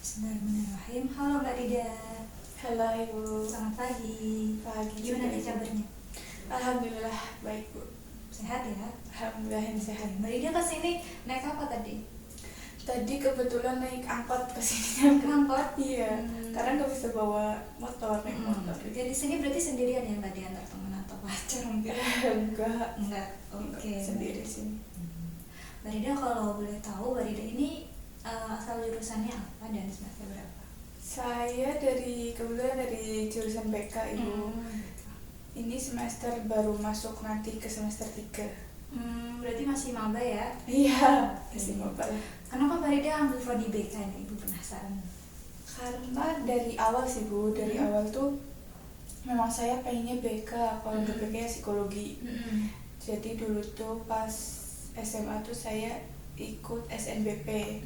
Bismillahirrahmanirrahim. Halo Mbak Rida. Halo Ibu. Selamat pagi. Pagi. Gimana nih kabarnya? Alhamdulillah baik Bu. Sehat ya? Alhamdulillah yang sehat. Mbak Rida kesini naik apa tadi? Tadi kebetulan naik angkot ke sini. Angkot? Iya. Karena nggak bisa bawa motor, naik motor. Jadi sini berarti sendirian ya, nggak diantar teman atau pacar mungkin? Enggak. Oke. Sendiri sini. Mbak Rida, kalau boleh tahu Mbak Rida ini asal jurusannya apa dan semester berapa? Saya kebetulan dari jurusan BK Ibu. Ini semester baru masuk nanti ke semester 3. Berarti masih maba ya? Iya, masih maba lah. Kenapa Mbak Rida ambil prodi BK nih? Ibu penasaran. Karena dari awal sih Bu, dari awal tuh memang saya pengennya BK, kalau ke BK ya psikologi. Jadi dulu tuh pas SMA tuh saya ikut SNBP,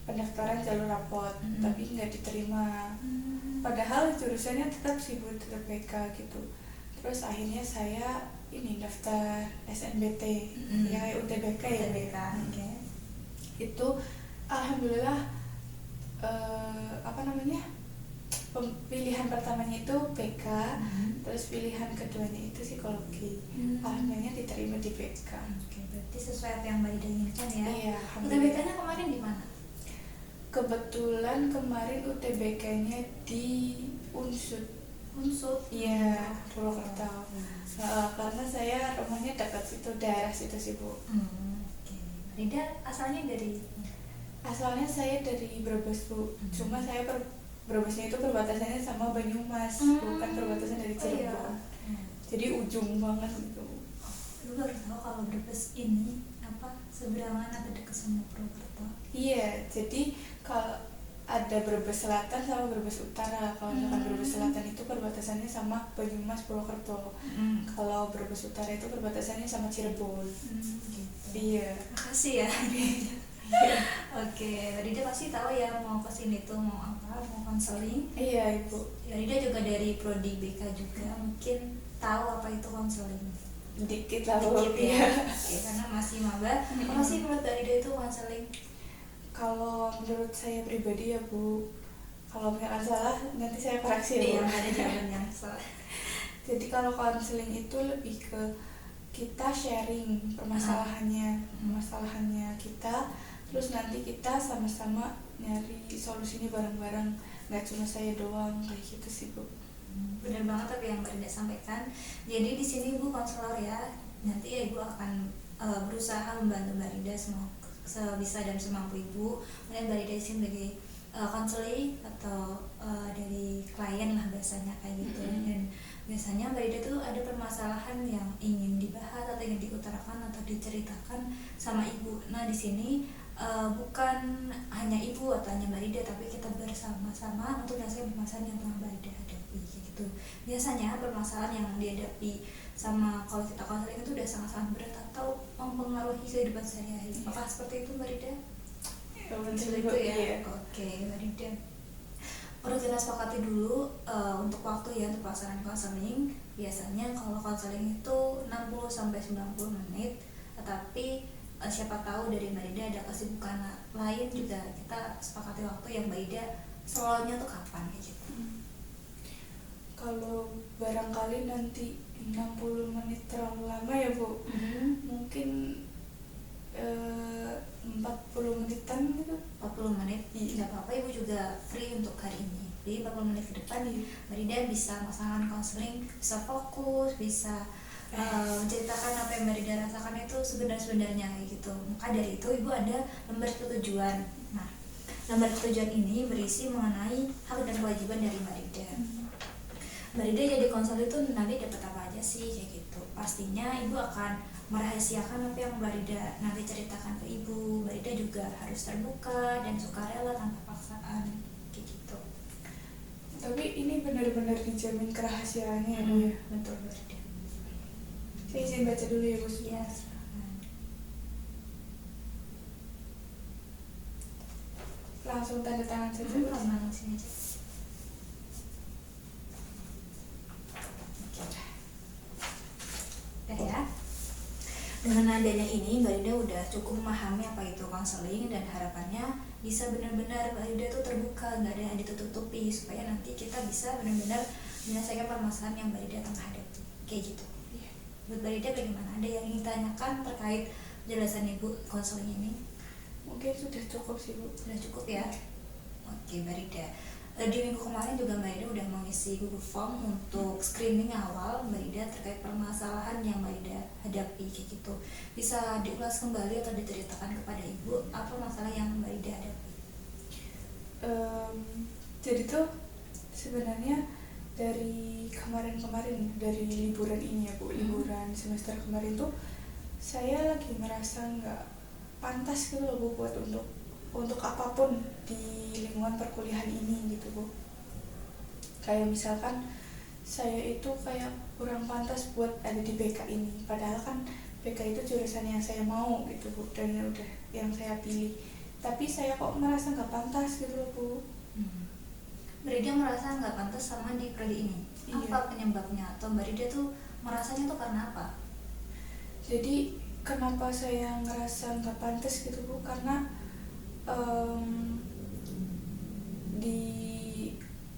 pendaftaran jalur rapot, tapi nggak diterima. Padahal jurusannya tetap sih Bu, tetap BK gitu. Terus akhirnya saya ini daftar SNBT, yang kayak UTBK ya UTBK. Itu alhamdulillah pilihan pertamanya itu BK, terus pilihan keduanya itu psikologi. Alhamdulillah diterima di BK. Oke, berarti sesuai apa yang Mbak Rida inginkan ya? Iya, UTBK-nya kemarin di mana? Kebetulan kemarin UTBK-nya di Unsud. Iya, Purwokerto. Karena saya rumahnya dekat situ, daerah situ sih Bu. Oke. Rida asalnya dari? Asalnya saya dari Brebes Bu. Cuma saya Brebesnya itu perbatasannya sama Banyumas, bukan perbatasan dari Cirebon. Jadi ujung banget gitu. Lu baru tahu kalau Brebes ini seberangan atau dekat sama Purwokerto? Iya, jadi kalau ada Brebes Selatan sama Brebes Utara. Kalau misalkan Brebes Selatan itu perbatasannya sama Banyumas, Purwokerto. Kalau Brebes Utara itu perbatasannya sama Cirebon. Gitu. Iya. Makasih ya. Oke, Rida pasti tahu ya mau kesini tuh mau apa, mau konseling. Iya Ibu. Ya, Rida juga dari prodi BK juga, mungkin tahu apa itu konseling. Dikit lah Dikit ya. Oke, karena masih maba. Apa sih menurut Rida itu konseling? Kalau menurut saya pribadi ya Bu, kalau misalkan salah nanti saya koreksi ya Bu. Iya, ada jawaban yang salah. Jadi kalau konseling itu lebih ke kita sharing permasalahannya kita, terus nanti kita sama-sama nyari solusinya bareng-bareng, nggak cuma saya doang kayak gitu sih Bu. Benar banget apa yang Mbak Rida sampaikan. Jadi di sini Ibu konselor ya. Nanti ya Ibu akan berusaha membantu Mbak Rida sebisa dan semampu Ibu. Kemudian Mbak Rida di sini sebagai konseling atau dari klien lah biasanya kayak gitu. Dan biasanya Mbak Rida tuh ada permasalahan yang ingin dibahas atau ingin diutarakan atau diceritakan sama Ibu. Nah di sini bukan hanya Ibu atau hanya Mbak Rida, tapi kita bersama-sama untuk menyelesaikan permasalahan yang telah Mbak Rida hadapi gitu. Biasanya permasalahan yang dihadapi sama kalau kita konseling itu udah sangat-sangat berat atau mempengaruhi kehidupan sehari-hari. Apakah seperti itu Mbak Rida? Betul itu ya. Iya. Oke, Mbak Rida. Perlu kita sepakati dulu untuk waktu ya untuk pelaksanaan konseling. Biasanya kalau konseling itu 60-90 menit, tetapi siapa tahu dari Mbak Rida ada kesibukan lain juga, kita sepakati waktu yang Mbak Rida slownya tuh kapan kayak gitu. Kalau barangkali nanti 60 menit terlalu lama ya Bu, mungkin 40 menitan gitu. 40 menit? Nggak apa-apa, Ibu juga free untuk hari ini. Jadi 40 menit ke depan Mbak Rida bisa melaksanakan konseling, bisa fokus, bisa menceritakan apa yang Mbak Rida rasakan itu sebenarnya kayak gitu. Maka dari itu Ibu ada lembar pertujuan. Nah, lembar pertujuan ini berisi mengenai hak dan kewajiban dari Mbak Rida. Mbak Rida jadi konselor itu nanti dapat apa aja sih kayak gitu. Pastinya Ibu akan merahasiakan apa yang Mbak Rida nanti ceritakan ke Ibu. Mbak Rida juga harus terbuka dan sukarela tanpa paksaan kayak gitu. Tapi ini benar-benar dijamin kerahasiaannya ya Bu ya? Betul Mbak Rida. Saya izin baca dulu ya Bu. Iya. Langsung tanda tangan saja. Langsung aja. Ya. Dengan adanya ini Mbak Rida udah cukup memahami apa itu konseling dan harapannya bisa benar-benar Mbak Rida tuh terbuka terbuka, nggak ada yang ditutup-tutupi, supaya nanti kita bisa benar-benar menyelesaikan permasalahan yang Mbak Rida tengah hadapi kayak gitu. Buat Mbak Rida bagaimana? Ada yang ingin tanyakan terkait jelasan Ibu konseling ini? Mungkin sudah cukup sih Bu. Sudah cukup ya. Oke Mbak Rida, di minggu kemarin juga Mbak Rida udah mengisi Google Form untuk screening awal Mbak Rida terkait permasalahan yang Mbak Rida hadapi kayak gitu. Bisa diulas kembali atau diceritakan kepada Ibu apa masalah yang Mbak Rida hadapi? Jadi tuh sebenarnya dari kemarin-kemarin, dari liburan ini ya Bu, liburan semester kemarin tuh saya lagi merasa nggak pantas gitu loh Bu buat untuk apapun di lingkungan perkuliahan ini gitu Bu. Kayak misalkan saya itu kayak kurang pantas buat ada di BK ini, padahal kan BK itu jurusan yang saya mau gitu Bu, dan udah yang saya pilih, tapi saya kok merasa nggak pantas gitu loh Bu. Mbak Rida merasa nggak pantas sama di prodi ini. Iya. Apa penyebabnya? Atau Mbak Rida tuh merasanya tuh karena apa? Jadi kenapa saya ngerasa nggak pantas gitu Bu, karena di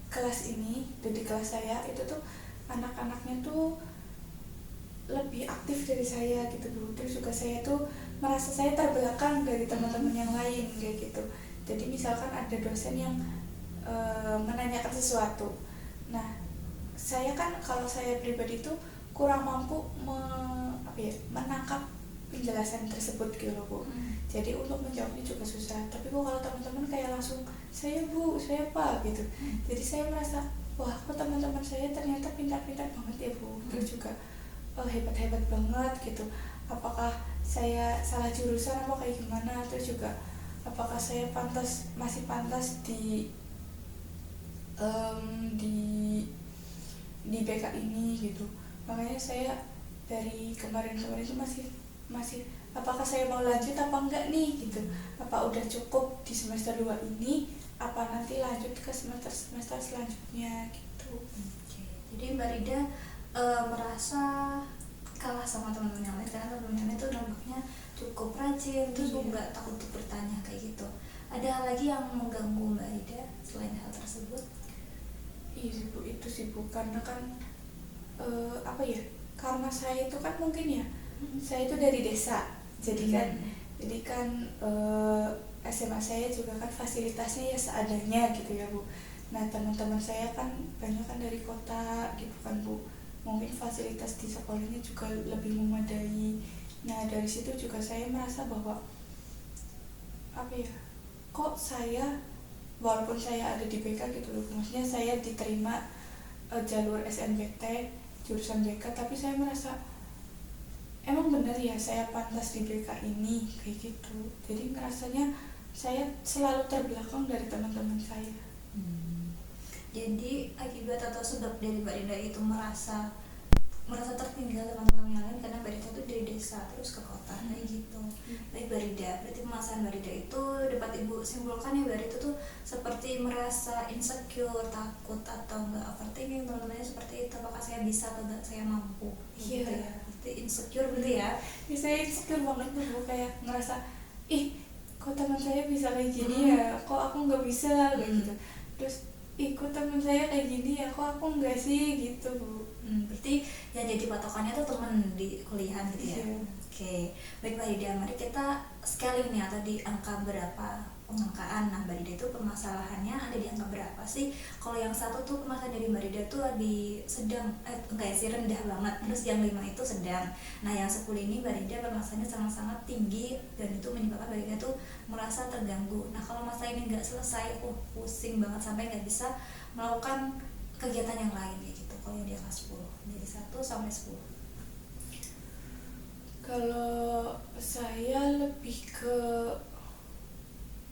kelas ini, di kelas saya itu tuh anak-anaknya tuh lebih aktif dari saya gitu Bu. Terus juga saya tuh merasa saya terbelakang dari teman-teman yang lain kayak gitu. Jadi misalkan ada dosen yang menanyakan sesuatu, nah saya kan, kalau saya pribadi tuh kurang mampu menangkap penjelasan tersebut gitu loh Bu. Jadi untuk menjawabnya juga susah. Tapi Bu, kalau teman-teman kayak langsung saya Bu, saya Pak gitu. Jadi saya merasa, wah kok teman-teman saya ternyata pintar-pintar banget ya Bu. Terus juga hebat-hebat banget gitu. Apakah saya salah jurusan apa kayak gimana? Terus juga apakah saya masih pantas di BK ini gitu. Makanya saya dari kemarin-kemarin itu masih apakah saya mau lanjut apa enggak nih gitu. Apa udah cukup di semester 2 ini, apa nanti lanjut ke semester selanjutnya gitu. Jadi Mbak Rida merasa kalah sama teman-teman yang lain, karena teman-teman yang lain itu nampaknya cukup rajin, terus nggak takut untuk bertanya kayak gitu. Ada hal lagi yang mengganggu Mbak Rida selain hal tersebut? Iya sih Bu, itu sih Bu, karena kan karena saya itu kan mungkin ya, saya itu dari desa, jadi kan SMA saya juga kan fasilitasnya ya seadanya gitu ya Bu. Nah teman-teman saya kan banyak kan dari kota gitu kan Bu, mungkin fasilitas di sekolahnya juga lebih memadai. Nah dari situ juga saya merasa bahwa kok saya, walaupun saya ada di BK gitu loh, maksudnya saya diterima jalur SNBT jurusan BK, tapi saya merasa emang bener ya saya pantas di BK ini kayak gitu. Jadi ngerasanya saya selalu terbelakang dari teman-teman saya. Jadi akibat atau sebab dari Mbak Rida itu merasa tertinggal teman-teman yang lain karena Mbak Rida itu dari desa terus ke kota kayak gitu. Baik Mbak Rida, berarti permasalahan Mbak Rida itu dapat Ibu simpulkan ya, Mbak Rida itu seperti merasa insecure, takut atau enggak overthinking, teman-temannya seperti itu, apakah saya bisa atau enggak, saya mampu gitu ya. Berarti insecure gitu ya. Saya insecure banget tuh Bu, kayak ngerasa kok teman saya bisa kayak gini ya, kok aku nggak bisa kayak gitu. Terus kok teman saya kayak gini ya, kok aku nggak sih gitu Bu. Berarti yang jadi patokannya tuh teman di kuliahan gitu ya. Oke, baik Mbak Rida, mari kita scaling nih atau di angka berapa pengangkaan. Nah Mbak Rida itu permasalahannya ada di angka berapa sih? Kalau yang satu tuh permasalahan dari Mbak Rida tuh di sedang, rendah banget. Terus yang 5 itu sedang. Nah yang 10 ini Mbak Rida permasalahannya sangat-sangat tinggi, dan itu menyebabkan Mbak Rida tuh merasa terganggu. Nah kalau masalah ini nggak selesai, pusing banget sampai nggak bisa melakukan kegiatan yang lain kayak gitu. Kalau yang di angka 10, dari 1 sampai 10. Kalau saya lebih ke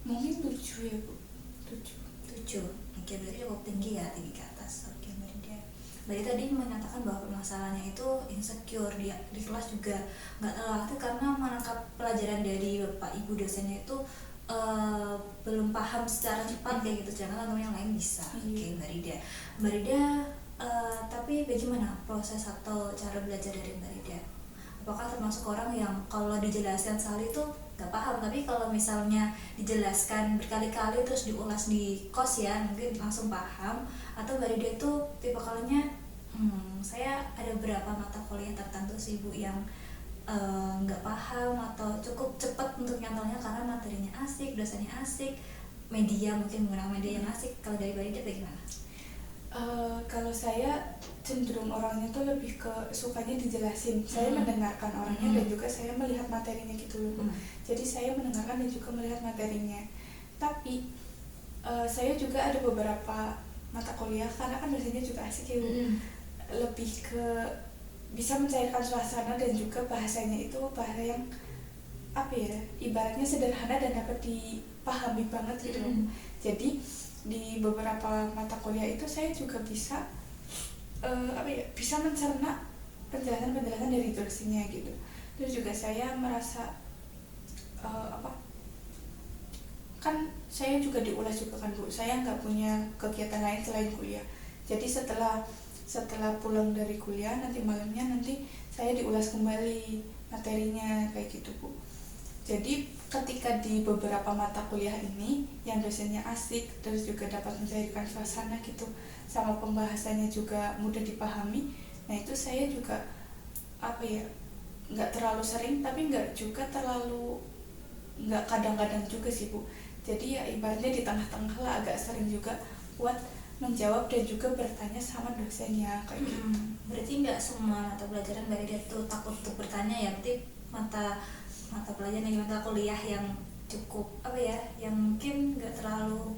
mungkin 7 ya Bu. 7. Oke, berarti cukup tinggi ya, tinggi ke atas. Oke Mbak Rida. Mbak Rida tadi menyatakan bahwa permasalahannya itu insecure, di kelas juga nggak terlatih karena menangkap pelajaran dari Bapak Ibu dosennya itu belum paham secara cepat kayak gitu, jangan teman yang lain bisa. Oke Mbak Rida. Mbak Rida, tapi bagaimana proses atau cara belajar dari Mbak Rida? Apakah termasuk orang yang kalau dijelaskan sekali itu nggak paham. Tapi kalau misalnya dijelaskan berkali-kali terus diulas di kos ya mungkin langsung paham. Atau Mbak Rida itu tipe kalanya saya ada beberapa mata kuliah tertentu sih Bu yang nggak paham atau cukup cepat untuk nyantolnya karena materinya asik, dosennya asik, media mungkin menggunakan media yang asik. Kalau dari Mbak Rida bagaimana? Kalau saya cenderung orangnya tuh lebih ke sukanya dijelasin. Saya mendengarkan orangnya dan juga saya melihat materinya gitu loh. Jadi saya mendengarkan dan juga melihat materinya. Tapi saya juga ada beberapa mata kuliah karena kan dosennya juga asik ya Bu. Lebih ke bisa mencairkan suasana dan juga bahasanya itu bahasa yang apa ya, ibaratnya sederhana dan dapat dipahami banget gitu loh. Jadi di beberapa mata kuliah itu saya juga bisa bisa mencerna penjelasan dari dosennya gitu. Terus juga saya merasa kan saya juga diulas juga kan Bu, saya nggak punya kegiatan lain selain kuliah. Jadi setelah pulang dari kuliah nanti malamnya saya diulas kembali materinya kayak gitu Bu. Jadi ketika di beberapa mata kuliah ini yang dosennya asik terus juga dapat mencairkan suasana gitu sama pembahasannya juga mudah dipahami, nah itu saya juga nggak terlalu sering tapi nggak kadang-kadang juga sih Bu. Jadi ya ibaratnya di tengah-tengah lah, agak sering juga buat menjawab dan juga bertanya sama dosennya kayak gitu. Berarti nggak semua mata pelajaran Mbak Rida tuh takut untuk bertanya ya? Berarti mata pelajaran yang mata kuliah yang cukup yang mungkin nggak terlalu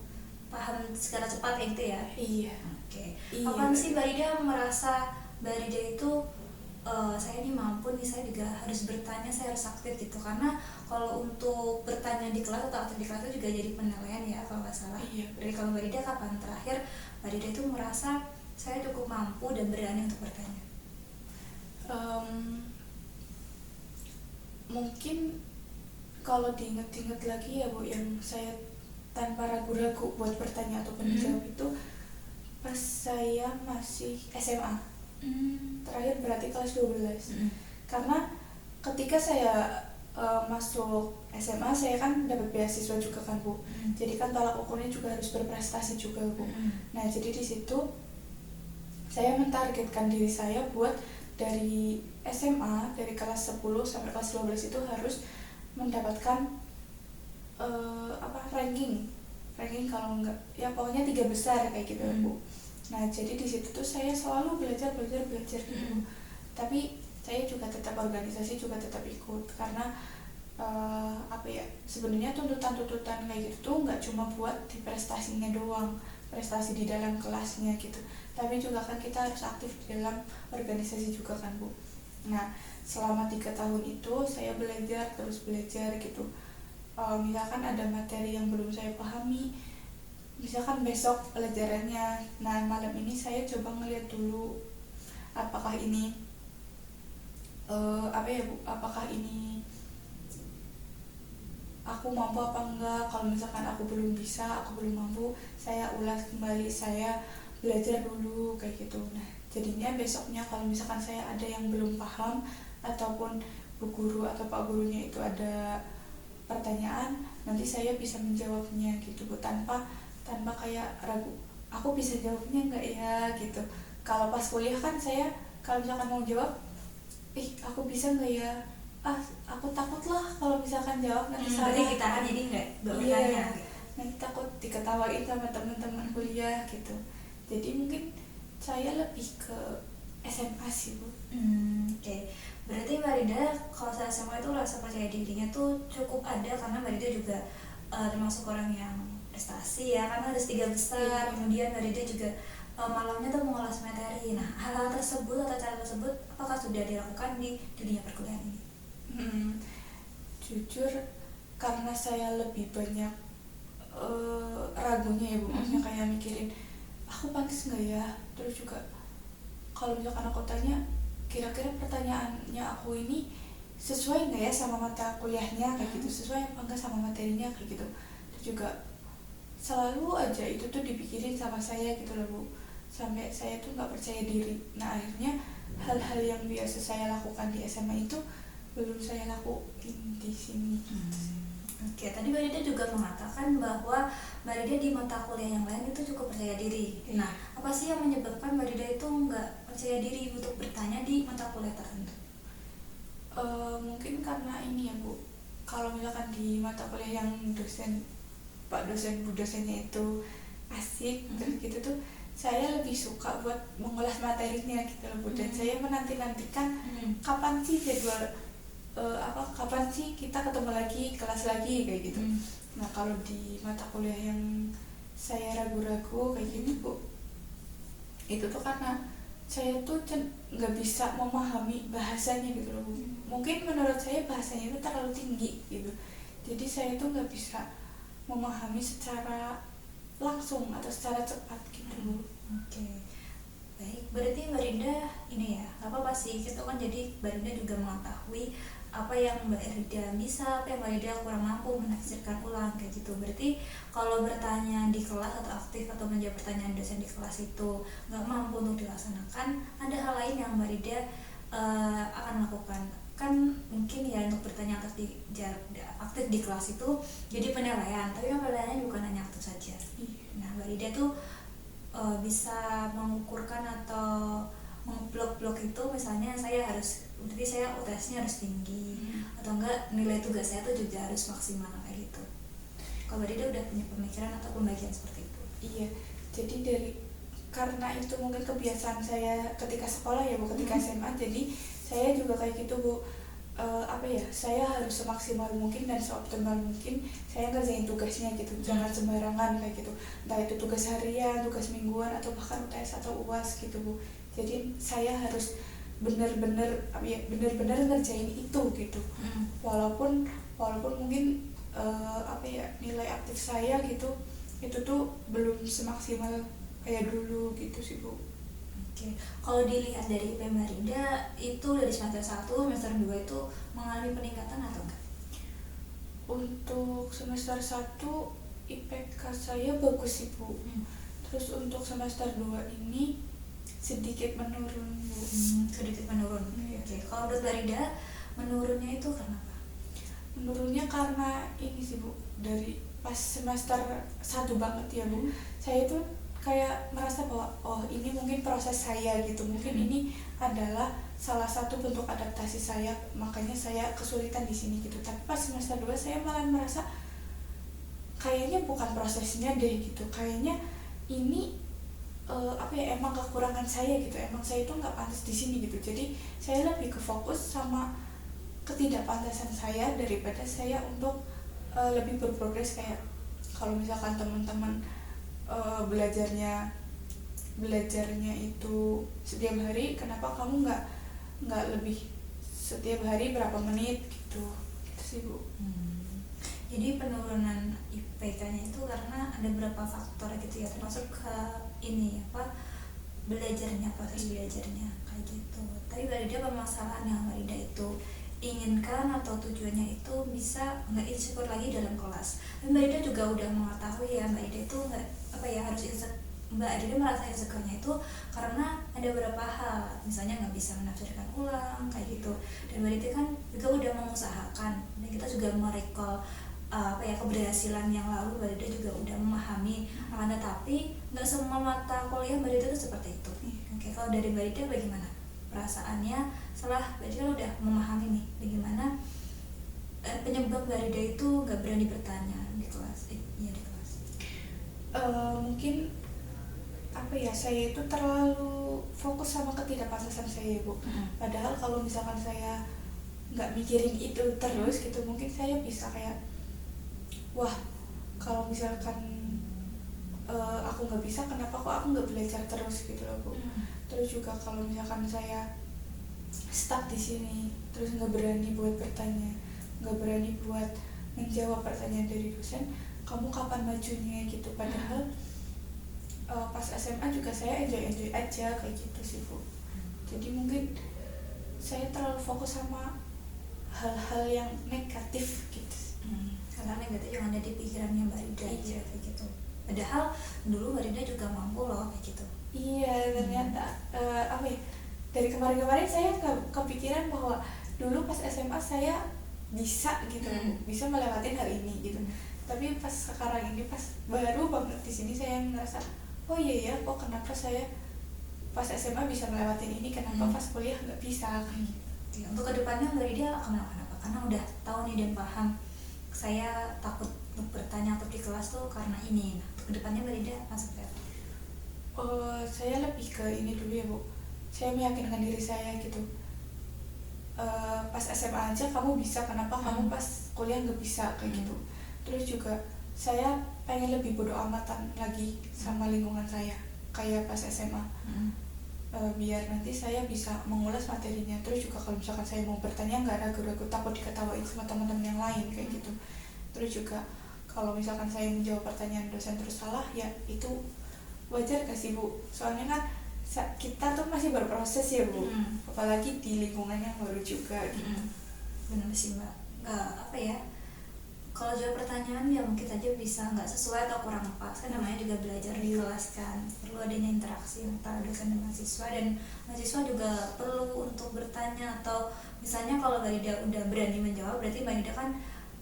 paham secara cepat ya gitu ya? Iya. Oke. Iya. Kapan sih Mbak Rida merasa Mbak Rida itu saya ini mampu nih, saya juga harus bertanya, saya harus aktif gitu? Karena kalau untuk bertanya di kelas atau aktif di kelas itu juga jadi penilaian ya kalau nggak salah. Iya. Jadi kalau Mbak Rida kapan terakhir Mbak Rida itu merasa saya cukup mampu dan berani untuk bertanya? Mungkin kalau diingat-ingat lagi ya Bu, yang saya tanpa ragu-ragu buat bertanya ataupun menjawab itu pas saya masih SMA. Terakhir berarti kelas 12. Karena ketika saya masuk SMA saya kan dapat beasiswa juga kan Bu. Jadi kan tolak ukurnya juga harus berprestasi juga Bu. Nah jadi di situ saya mentargetkan diri saya buat dari SMA dari kelas 10 sampai kelas 12 itu harus mendapatkan ranking kalau enggak ya pokoknya 3 besar kayak gitu Bu. Nah jadi di situ tuh saya selalu belajar gitu. Tapi saya juga tetap organisasi juga tetap ikut karena sebenarnya tuntutan kayak gitu tuh nggak cuma buat di prestasinya doang, prestasi di dalam kelasnya gitu, tapi juga kan kita harus aktif di dalam organisasi juga kan Bu. Nah selama 3 tahun itu saya terus belajar gitu. Misalkan ada materi yang belum saya pahami, misalkan besok pelajarannya, nah malam ini saya coba ngeliat dulu apakah ini apakah ini aku mampu apa enggak. Kalau misalkan aku belum mampu, saya ulas kembali, saya belajar dulu kayak gitu. Nah jadinya besoknya kalau misalkan saya ada yang belum paham ataupun bu guru atau pak gurunya itu ada pertanyaan, nanti saya bisa menjawabnya gitu Bu, tanpa kayak ragu, aku bisa jawabnya enggak ya gitu. Kalau pas kuliah kan saya kalau misalkan mau jawab, aku bisa enggak ya, aku takut lah kalau misalkan jawab nanti salah. Berarti kita kan jadi nggak bertanya. Nanti takut diketawain sama teman-teman kuliah gitu. Jadi mungkin saya lebih ke SMA sih Bu. Oke. Berarti Mbak Rida kalau saya SMA itu rasa percaya dirinya tuh cukup ada karena Mbak Rida juga termasuk orang yang prestasi ya, karena harus 3 besar. Kemudian Mbak Rida juga malamnya tuh mengulas materi. Nah hal-hal tersebut atau cara tersebut apakah sudah dilakukan di dunia perkuliahan ini? Jujur karena saya lebih banyak ragunya ya Bu, maksudnya kayak mikirin aku pantas nggak ya, terus juga kalau misalkan aku tanya kira-kira pertanyaannya aku ini sesuai nggak ya sama mata kuliahnya kayak gitu, sesuai apa enggak sama materinya kayak gitu. Terus juga selalu aja itu tuh dipikirin sama saya gitu loh Bu, sampai saya tuh nggak percaya diri. Nah akhirnya hal-hal yang biasa saya lakukan di SMA itu belum saya lakuin di sini. Oke, tadi Mbak Rida juga mengatakan bahwa Mbak Rida di mata kuliah yang lain itu cukup percaya diri. Nah, apa sih yang menyebabkan Mbak Rida itu nggak percaya diri untuk bertanya di mata kuliah tertentu? Mungkin karena ini ya Bu, kalau misalkan di mata kuliah yang Pak dosen Bu dosennya itu asik terus gitu tuh, saya lebih suka buat mengulas materinya gitu loh Bu. Dan saya menanti-nantikan kapan sih jadwal kapan sih kita ketemu lagi, kelas lagi kayak gitu. Nah kalau di mata kuliah yang saya ragu-ragu kayak gitu Bu, itu tuh karena saya tuh nggak bisa memahami bahasanya gitu loh Bu. Mungkin menurut saya bahasanya itu terlalu tinggi gitu, jadi saya tuh nggak bisa memahami secara langsung atau secara cepat gitu Bu. Oke, baik. Berarti Mbak Rida ini ya, apa apa sih itu kan, jadi Mbak Rida juga mengetahui apa yang Mbak Rida bisa, apa yang Mbak Rida kurang mampu menafsirkan ulang kayak gitu. Berarti kalau bertanya di kelas atau aktif atau menjawab pertanyaan dosen di kelas itu nggak mampu untuk dilaksanakan, ada hal lain yang Mbak Rida akan lakukan. Kan mungkin ya untuk bertanya aktif di kelas itu jadi penilaian, tapi penilaiannya bukan hanya aktif saja. Nah Mbak Rida tuh bisa mengukurkan atau memblok itu, misalnya berarti saya UTS-nya harus tinggi, atau enggak nilai tugas saya tuh juga harus maksimal kayak gitu. Kalau Mbak Rida udah punya pemikiran atau pembagian seperti itu? Iya, jadi karena itu mungkin kebiasaan saya ketika sekolah ya Bu, ketika SMA, jadi saya juga kayak gitu Bu. Saya harus semaksimal mungkin dan seoptimal mungkin saya ngerjain tugasnya gitu, jangan sembarangan kayak gitu, entah itu tugas harian, tugas mingguan, atau bahkan UTS atau UAS gitu Bu. Jadi saya harus benar-benar ngerjain itu gitu. Walaupun mungkin nilai aktif saya gitu itu tuh belum semaksimal kayak dulu gitu sih Bu. Oke, kalau dilihat dari IP Mbak Rida itu dari semester 1, semester 2 itu mengalami peningkatan atau enggak? Untuk semester 1 IPK saya bagus sih Bu. Terus untuk semester 2 ini sedikit menurun Bu. Sedikit menurun. Oke, kalau menurut Mbak Rida menurunnya itu kenapa? Menurunnya karena ini sih Bu, dari pas semester 1 banget ya Bu, saya tuh kayak merasa bahwa ini mungkin proses saya gitu, mungkin ini adalah salah satu bentuk adaptasi saya, makanya saya kesulitan di sini gitu. Tapi pas semester 2 saya malah merasa kayaknya bukan prosesnya deh gitu, kayaknya ini emang kekurangan saya gitu, emang saya itu nggak pantas di sini gitu. Jadi saya lebih ke fokus sama ketidakpantasan saya daripada saya untuk lebih berprogres. Kayak kalau misalkan teman-teman belajarnya itu setiap hari, kenapa kamu nggak lebih setiap hari berapa menit gitu sih Bu. Jadi penurunan IPK-nya itu karena ada beberapa faktor gitu ya, termasuk ke ini belajarnya, proses belajarnya kayak gitu. Tapi Mbak Rida, permasalahan yang Mbak Rida itu inginkan atau tujuannya itu bisa nggak insecure lagi dalam kelas. Dan Mbak Rida juga udah mengetahui ya, Mbak Rida itu nggak Mbak Rida merasa insecure-nya itu karena ada beberapa hal, misalnya nggak bisa menafsirkan ulang kayak gitu. Dan Mbak Rida kan juga udah mengusahakan, dan kita juga merecall keberhasilan yang lalu. Mbak Rida juga udah memahami, akan tetapi nggak semua mata kuliah Mbak Rida itu seperti itu. Oke, kalau dari Mbak Rida bagaimana perasaannya setelah Mbak Rida kan udah memahami nih bagaimana penyebab Mbak Rida itu nggak berani bertanya di kelas? Mungkin saya itu terlalu fokus sama ketidakpantasan saya Bu. Padahal kalau misalkan saya nggak mikirin itu terus gitu, mungkin saya bisa kayak, wah kalau misalkan aku nggak bisa, kenapa kok aku nggak belajar terus gitu loh Bu. Terus juga kalau misalkan saya stuck di sini, terus nggak berani buat bertanya, nggak berani buat menjawab pertanyaan dari dosen, kamu kapan majunya gitu. Padahal pas SMA juga saya enjoy aja kayak gitu sih Bu. Jadi mungkin saya terlalu fokus sama hal-hal yang negatif gitu. Karena negatif yang ada di pikirannya Mbak Rida aja kayak gitu. Padahal dulu Mbak Rida juga mampu loh kayak gitu. Iya, ternyata dari kemarin-kemarin saya kepikiran bahwa dulu pas SMA saya bisa gitu, bisa melewatin hal ini gitu. Tapi pas sekarang ini, pas baru banget di sini saya ngerasa, oh iya ya, kok kenapa saya pas SMA bisa melewatin ini, kenapa pas kuliah nggak bisa kayak gitu. Untuk kedepannya Mbak Rida akan melakukan apa? Karena udah tahu nih dan paham, saya takut untuk bertanya atau di kelas tuh karena ini. Nah, untuk kedepannya Mbak Rida akan seperti apa? Saya lebih ke ini dulu ya Bu, saya meyakinkan diri saya gitu. Pas SMA aja kamu bisa, kenapa kamu pas kuliah nggak bisa kayak gitu. Terus juga saya pengen lebih bodo amatan lagi sama lingkungan saya kayak pas SMA. Biar nanti saya bisa mengulas materinya. Terus juga kalau misalkan saya mau bertanya nggak ragu-ragu, takut diketawain sama teman-teman yang lain kayak gitu. Terus juga kalau misalkan saya menjawab pertanyaan dosen terus salah, ya itu wajar gak sih Bu? Soalnya kan kita tuh masih berproses ya Bu, apalagi di lingkungan yang baru juga gitu. Benar sih Mbak. Apa ya, kalau jawab pertanyaan ya mungkin saja bisa nggak sesuai atau kurang pas, kan namanya juga belajar di kelas kan, perlu adanya interaksi antara dosen dan mahasiswa, dan mahasiswa juga perlu untuk bertanya. Atau misalnya kalau Mbak Rida udah berani menjawab, berarti Mbak Rida kan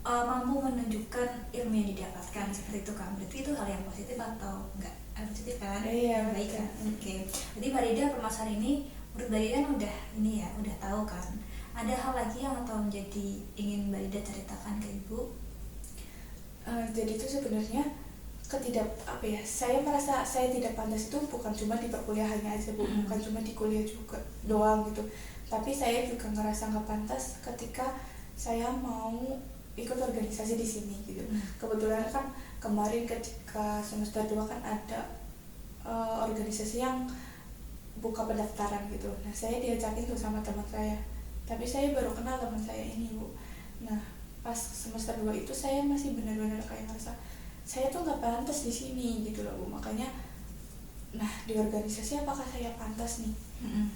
mampu menunjukkan ilmu yang didapatkan, seperti itu kan, berarti itu hal yang positif atau enggak? Positif kan? Iya, baik kan? Oke. Jadi Mbak Rida permasalahan ini menurut Mbak Rida kan udah ini ya, udah tahu kan, ada hal lagi yang atau menjadi ingin Mbak Rida ceritakan ke Ibu? Jadi itu sebenarnya apa ya, saya merasa saya tidak pantas itu bukan cuma di perkuliahannya aja Bu, bukan cuma di kuliah juga doang gitu, tapi saya juga ngerasa nggak pantas ketika saya mau ikut organisasi di sini gitu. Kebetulan kan kemarin ketika semester 2 kan ada organisasi yang buka pendaftaran gitu. Nah saya diajakin tuh sama teman saya, tapi saya baru kenal teman saya ini Bu. Nah pas semester 2 itu saya masih benar-benar kayak ngerasa saya tuh nggak pantas di sini gitu loh Bu. Makanya nah di organisasi apakah saya pantas nih?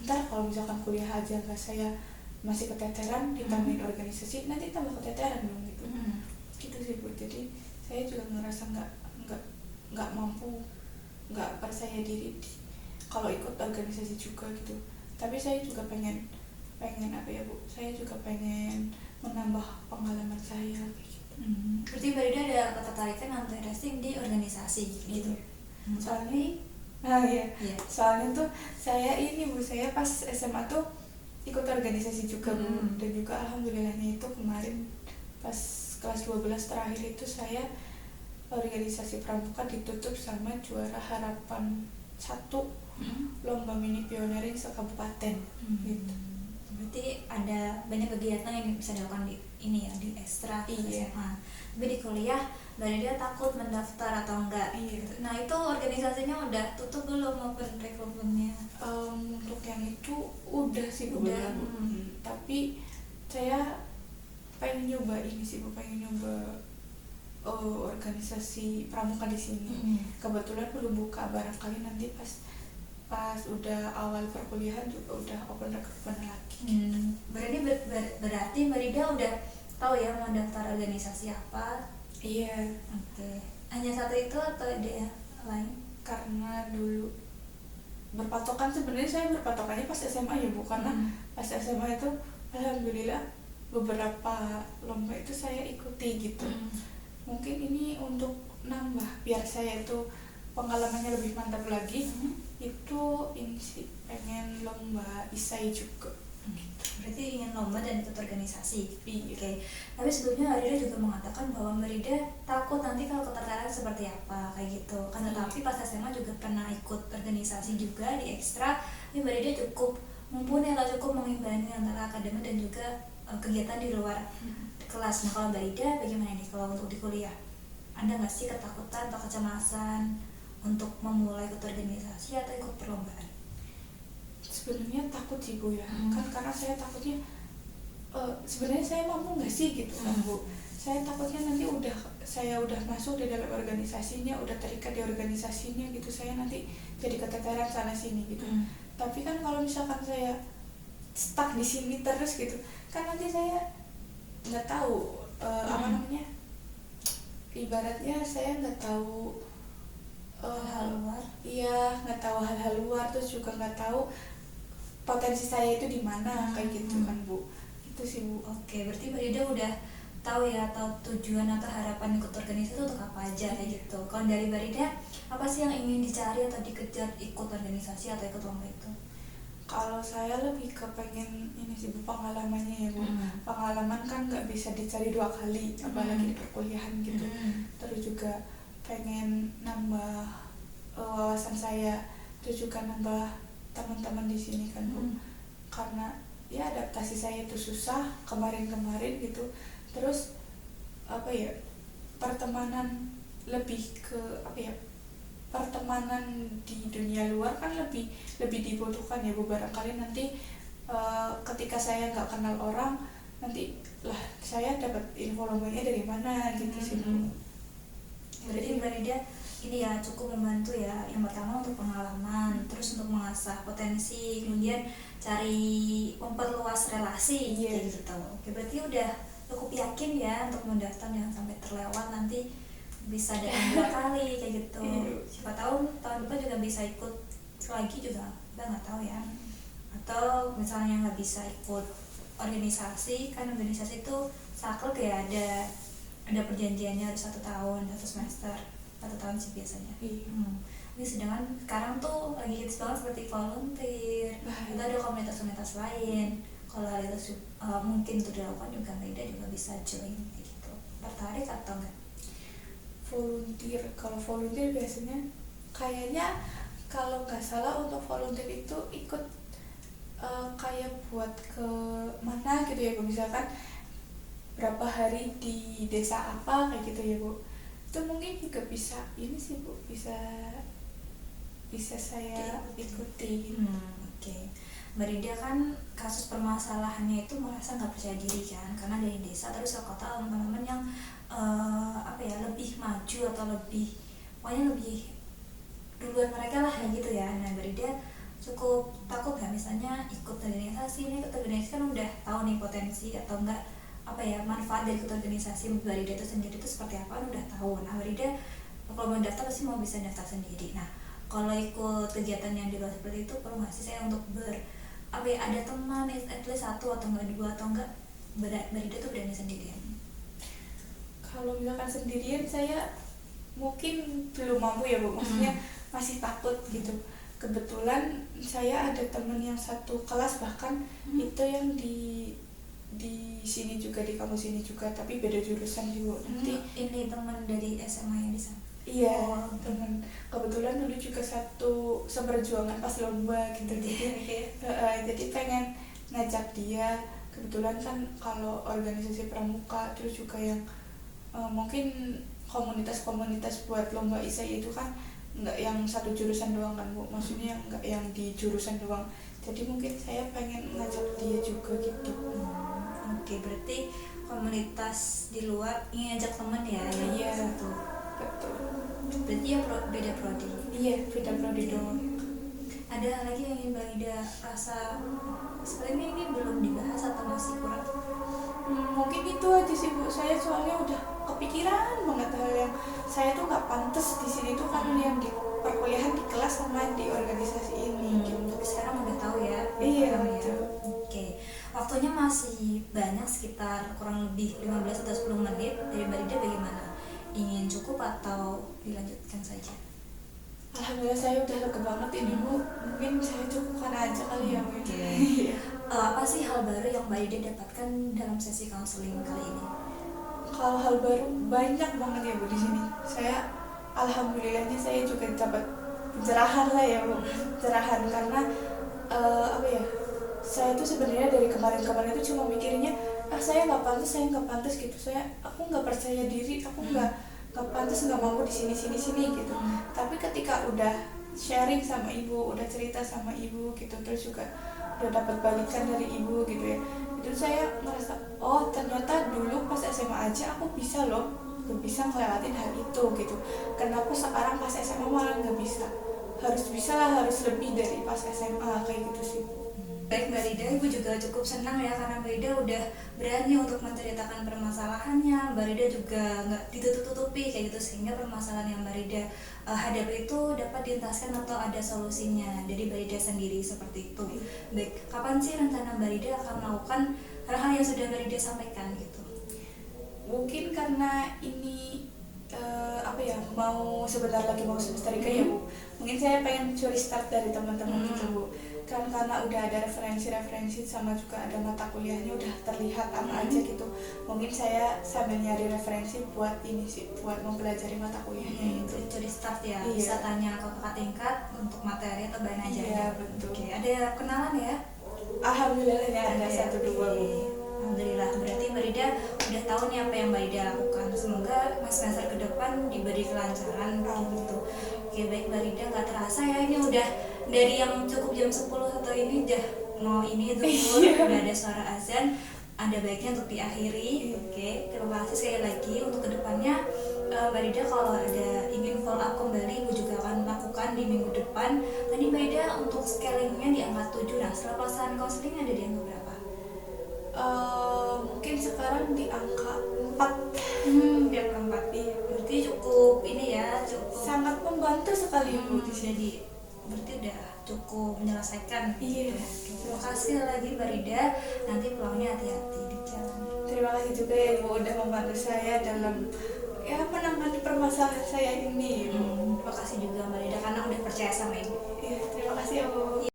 Ntar kalau misalkan kuliah aja nggak, saya masih keteteran, ditambahin organisasi nanti tambah keteteran dong gitu. Gitu sih Bu. Jadi saya juga ngerasa nggak mampu, nggak percaya diri kalau ikut organisasi juga gitu. Tapi saya juga pengen apa ya Bu, saya juga pengen menambah pengalaman saya kayak gitu. Berarti Mbak Rida ada ketertarikan atau interesting di organisasi gitu. Soalnya soalnya tuh saya ini Bu, saya pas SMA tuh ikut organisasi juga Bu. Dan juga alhamdulillahnya itu kemarin pas kelas 12 terakhir itu saya organisasi pramuka ditutup sama juara harapan 1 lomba mini pioneering sekabupaten gitu. Berarti ada banyak kegiatan yang bisa dilakukan di ini ya, di ekstra SMA. Tapi di kuliah Mbak Rida takut mendaftar atau enggak? Nah itu organisasinya udah tutup belum open recruitment-nya? Untuk yang itu udah sih Bu. Tapi saya pengen nyoba ini sih Bu, pengen nyoba organisasi pramuka di sini. Kebetulan belum buka, barangkali nanti pas udah awal perkuliahan juga udah open recruitment lagi. Berarti Mbak Rida udah tahu ya mau daftar organisasi apa? Iya. Oke. Hanya satu itu atau ada yang lain? Karena dulu berpatokan, sebenarnya saya berpatokannya pas SMA ya Bu, karena pas SMA itu alhamdulillah beberapa lomba itu saya ikuti gitu. Mungkin ini untuk nambah biar saya itu pengalamannya lebih mantap lagi. Itu ini sih, pengen lomba isai juga gitu. Berarti ingin lomba dan ikut organisasi. Iya. Oke. Tapi sebelumnya Mbak Rida juga mengatakan bahwa Mbak Rida takut nanti kalau ketertarikan seperti apa kayak gitu kan. Tetapi pas SMA juga pernah ikut organisasi juga di ekstra. Ini Mbak Rida cukup mumpuni atau cukup mengimbangi antara akademik dan juga kegiatan di luar kelas. Nah kalau Mbak Rida bagaimana nih kalau untuk di kuliah? Ada nggak sih ketakutan atau kecemasan untuk memulai ikut organisasi atau ikut perlombaan? Sebenarnya takut sih Bu ya, kan karena saya takutnya sebenarnya saya mampu nggak sih gitu kan Bu. Saya takutnya nanti saya udah masuk di dalam organisasinya, udah terikat di organisasinya gitu, saya nanti jadi keteteran sana sini gitu. Tapi kan kalau misalkan saya stuck di sini terus gitu, kan nanti saya nggak tahu apa namanya, ibaratnya saya nggak tahu hal luar. Iya, nggak tahu hal-hal luar, terus juga nggak tahu potensi saya itu di mana kayak gitu kan Bu. Itu sih Bu. Oke, berarti Mbak Ida udah tahu ya, tahu tujuan atau harapan ikut organisasi itu untuk apa aja kayak gitu. Kalau dari Mbak Ida, apa sih yang ingin dicari atau dikejar ikut organisasi atau ikut lomba itu? Kalau saya lebih ke pengen ini sih Bu, pengalamannya ya Bu. Pengalaman kan nggak bisa dicari 2 kali, apalagi di perkuliahan gitu. Terus juga pengen nambah wawasan saya, terus juga nambah teman-teman di sini kan Bu. Karena ya adaptasi saya itu susah kemarin-kemarin gitu. Terus apa ya, pertemanan lebih ke apa ya, pertemanan di dunia luar kan lebih dibutuhkan ya Bu. Barangkali nanti ketika saya nggak kenal orang, nanti lah saya dapat info lombanya dari mana gitu sih Bu. Berarti Mbak Ida ini ya cukup membantu ya. Yang pertama untuk pengalaman, terus untuk mengasah potensi, kemudian cari memperluas relasi kayak gitu. Oke, berarti udah cukup yakin ya untuk mendaftar, jangan sampai terlewat, nanti bisa datang 2 kali kayak gitu. Siapa tahu tahun depan juga bisa ikut lagi juga, kita nggak tahu ya. Atau misalnya nggak bisa ikut organisasi, kan organisasi itu saklek ya, ada perjanjiannya, harus 1 tahun, 1 semester, 1 tahun sih biasanya. Ini sedangkan sekarang tuh lagi hits banget seperti volunteer, kita ada komunitas-komunitas lain. Kalau hal itu mungkin untuk dilakukan juga, Mbak Ida juga bisa join kayak gitu. Tertarik atau enggak? Volunteer, kalau volunteer biasanya kayaknya kalau nggak salah untuk volunteer itu ikut kayak buat ke mana gitu ya Bu, misalkan berapa hari di desa apa kayak gitu ya Bu. Itu mungkin juga bisa ini sih Bu, bisa saya ikuti. Oke. Mbak Rida kan kasus permasalahannya itu merasa nggak percaya diri kan, karena dari desa terus ke kota, teman-teman yang lebih maju atau pokoknya lebih duluan mereka lah kayak gitu ya. Nah, Mbak Rida cukup takut nggak misalnya ikut organisasi kan udah tahu nih potensi atau enggak manfaat dari ikut organisasi Mbak Rida itu sendiri itu seperti apa, kan udah tahu. Nah, Mbak Rida kalau mau daftar pasti mau bisa daftar sendiri. Nah, kalau ikut kegiatan yang di luar seperti itu, perlu nggak sih saya untuk ada teman at least 1 atau enggak 2 atau enggak Mbak Rida tuh berani sendirian? Kalau misalkan sendirian saya mungkin belum mampu ya Bu, maksudnya masih takut gitu. Kebetulan saya ada teman yang satu kelas bahkan itu yang di sini juga, di kampus ini juga, tapi beda jurusan juga. Nanti ini teman dari SMA yang di sana? Iya, teman kebetulan dulu juga satu seperjuangan pas lomba gitu. Jadi pengen ngajak dia. Kebetulan kan kalau organisasi pramuka, terus juga yang mungkin komunitas-komunitas buat lomba isai itu kan nggak yang satu jurusan doang kan Bu, maksudnya nggak yang di jurusan doang. Jadi mungkin saya pengen ngajak dia juga gitu. Oke, berarti komunitas di luar ingin ngajak teman ya? Iya, satu. Betul. Berarti ya beda prodi? Iya, beda prodi doang. Ada lagi yang ingin Mbak Ida rasa sebenarnya ini belum dibahas atau masih kurang? Mungkin itu aja sih Bu, saya soalnya udah kepikiran banget hal yang saya tuh nggak pantas di sini tuh kan, yang di perkuliahan di kelas sama di organisasi ini gitu. Tapi sekarang udah tahu ya? Iya, ya. Oke, waktunya masih banyak, sekitar kurang lebih 15 atau 10 menit. Dari Mbak Ida bagaimana? Ingin cukup atau dilanjutkan saja? Alhamdulillah saya udah lega banget ini Bu, mungkin saya cukupkan aja kali ya Bu. Apa sih hal baru yang Mbak Ida dapatkan dalam sesi counseling kali ini? Kalau hal baru banyak banget ya Bu di sini. Saya alhamdulillahnya saya juga dapat pencerahan lah ya Bu, pencerahan karena saya tuh sebenarnya dari kemarin-kemarin itu cuma mikirnya saya nggak pantas gitu, aku nggak percaya diri, aku nggak pantas, nggak mampu di sini gitu. Tapi ketika udah sharing sama ibu, udah cerita sama ibu gitu, terus juga udah dapat balikan dari ibu gitu ya, itu saya merasa oh ternyata dulu pas SMA aja aku bisa loh, gak bisa ngelewatin hal itu gitu. Kenapa sekarang pas SMA malah nggak bisa? Harus bisa lah, harus lebih dari pas SMA kayak gitu sih. Baik Mbak Rida, Ibu juga cukup senang ya karena Mbak Rida udah berani untuk menceritakan permasalahannya. Mbak Rida juga nggak ditutup-tutupi kayak gitu, sehingga permasalahan yang Mbak Rida hadapi itu dapat dientaskan atau ada solusinya dari Mbak Rida sendiri seperti itu. Baik, kapan sih rencana Mbak Rida akan melakukan hal-hal yang sudah Mbak Rida sampaikan gitu? Mungkin karena ini apa ya, mau sebentar lagi mau semester 3 ya Bu, mungkin saya pengen curi start dari teman-teman gitu Bu, kan karena udah ada referensi sama juga ada mata kuliahnya udah terlihat apa aja gitu. Mungkin saya sambil nyari referensi buat ini sih, buat mempelajari mata kuliahnya itu. Curi start ya, Iya. bisa tanya ke kakak tingkat untuk materi atau bahan aja. Iya, betul. Oke, ada kenalan ya? Alhamdulillah ya ada Oke, 1-2 Bu. Alhamdulillah, berarti Mbak Rida udah tahu nih apa yang Mbak Rida lakukan. Semoga semester ke depan diberi kelancaran gitu. Oke, baik Mbak Rida, nggak terasa ya ini udah dari yang cukup jam 10 atau ini udah mau ini zuhur, udah ada suara azan. Ada baiknya untuk diakhiri. Oke, terima kasih sekali lagi. Untuk kedepannya Mbak Rida kalau ada ingin follow up kembali, Ibu juga akan melakukan di minggu depan. Tadi Mbak Rida untuk scalingnya di angka 7. Nah, setelah pelaksanaan counseling ada di angka berapa? Mungkin sekarang di angka 4. Di angka 4. Berarti cukup ini ya, cukup Sangat membantu sekali Bu di sini. jadi berarti udah cukup menyelesaikan. Iya. Terima kasih lagi Mbak Rida. Nanti pulangnya hati-hati di jalan. Terima kasih juga ya Ibu udah membantu saya dalam ya menangani permasalahan saya ini. Terima kasih juga Mbak Rida karena udah percaya sama Ibu. Iya, terima kasih ya Bu.